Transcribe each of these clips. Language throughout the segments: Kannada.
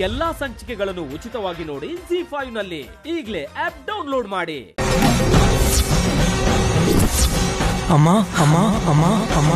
ಎಲ್ಲಾ ಸಂಚಿಕೆಗಳನ್ನು ಉಚಿತವಾಗಿ ನೋಡಿ ZEE5 ನಲ್ಲಿ. ಈಗಲೇ ಆಪ್ ಡೌನ್ಲೋಡ್ ಮಾಡಿ. ಅಮ್ಮ ಅಮ್ಮ ಅಮ್ಮ ಅಮ್ಮ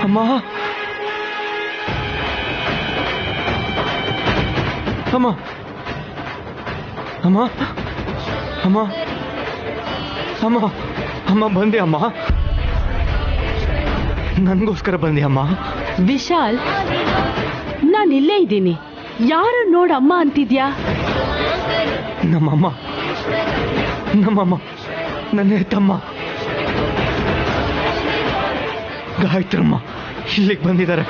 ಅಮ್ಮ ಅಮ್ಮ ಅಮ್ಮ ಅಮ್ಮ ಅಮ್ಮ ಅಮ್ಮ ಬಂದೆ ಅಮ್ಮ, ನನಗೋಸ್ಕರ ಬಂದೆ ಅಮ್ಮ. ವಿಶಾಲ್, ನಾನು ಇಲ್ಲೇ ಇದ್ದೀನಿ. ಯಾರು ನೋಡ ಅಮ್ಮ ಅಂತಿದ್ಯಾ? ನಮ್ಮಮ್ಮ ನನ್ನ ತಮ್ಮ ಗಾಯತ್ರಮ್ಮ ಇಲ್ಲಿಗೆ ಬಂದಿದ್ದಾರೆ.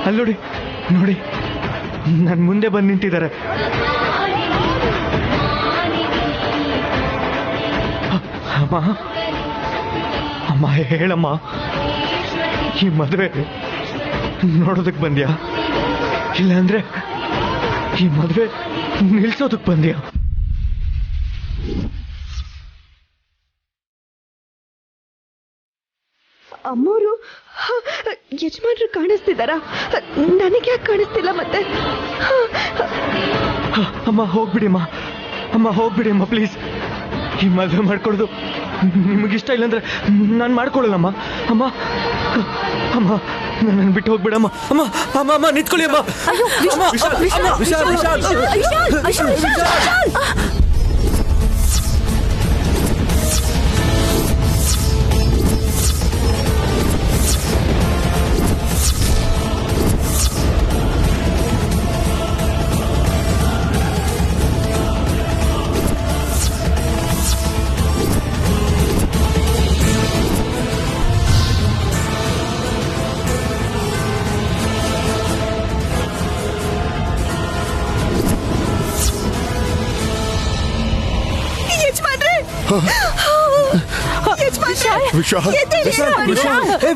ಅಲ್ಲೋಡಿ, ನೋಡಿ, ನನ್ನ ಮುಂದೆ ಬಂದು ನಿಂತಿದ್ದಾರೆ. ಅಮ್ಮ ಅಮ್ಮ ಹೇಳಮ್ಮ, ಈ ಮದುವೆ ನೋಡೋದಕ್ಕೆ ಬಂದ್ಯಾ, ಇಲ್ಲಾಂದ್ರೆ ಈ ಮದುವೆ ನಿಲ್ಸೋದಕ್ಕೆ ಬಂದ್ಯಾ? ಅಮ್ಮೋರು ಯಜಮಾನ್ರು ಕಾಣಿಸ್ತಿದಾರ, ನನಗೆ ಯಾಕೆ ಕಾಣಿಸ್ತಿಲ್ಲ ಮತ್ತೆ? ಅಮ್ಮ ಹೋಗ್ಬಿಡಿ ಅಮ್ಮ, ಅಮ್ಮ ಹೋಗ್ಬಿಡಿ ಅಮ್ಮ ಪ್ಲೀಸ್. ಈ ಮದುವೆ ಮಾಡ್ಕೊಡೋದು ನಿಮಗಿಷ್ಟ ಇಲ್ಲಾಂದ್ರೆ ನಾನು ಮಾಡ್ಕೊಳ್ಳಲ್ಲಮ್ಮ. ಅಮ್ಮ ಅಮ್ಮ ನನ್ನ ಬಿಟ್ಟು ಹೋಗ್ಬಿಡಮ್ಮ. ಅಮ್ಮ ಅಮ್ಮ ಅಮ್ಮ ನಿಂತ್ಕೊಳ್ಳಿ ಅಮ್ಮ. ವಿಶಾಲ್ ವಿಶಾಲ್ ವಿಶಾಲ್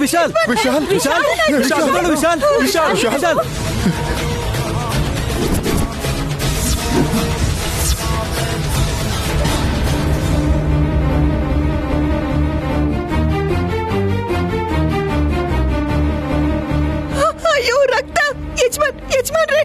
ವಿಶಾಲ್ ವಿಶಾಲ್ ವಿಶಾಲ್ ವಿಶಾಲ್ ವಿಶಾಲ್ ವಿಶಾಲ್ ಅಯ್ಯೋ ರಕ್ತ! ಯಜಮಾನ್ರೆ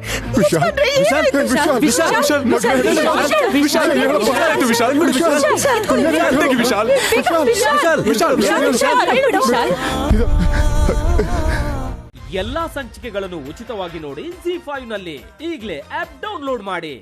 ಎಲ್ಲಾ ಸಂಚಿಕೆಗಳನ್ನು ಉಚಿತವಾಗಿ ನೋಡಿ ZEE5 ನಲ್ಲಿ. ಈಗಲೇ ಆಪ್ ಡೌನ್ಲೋಡ್ ಮಾಡಿ.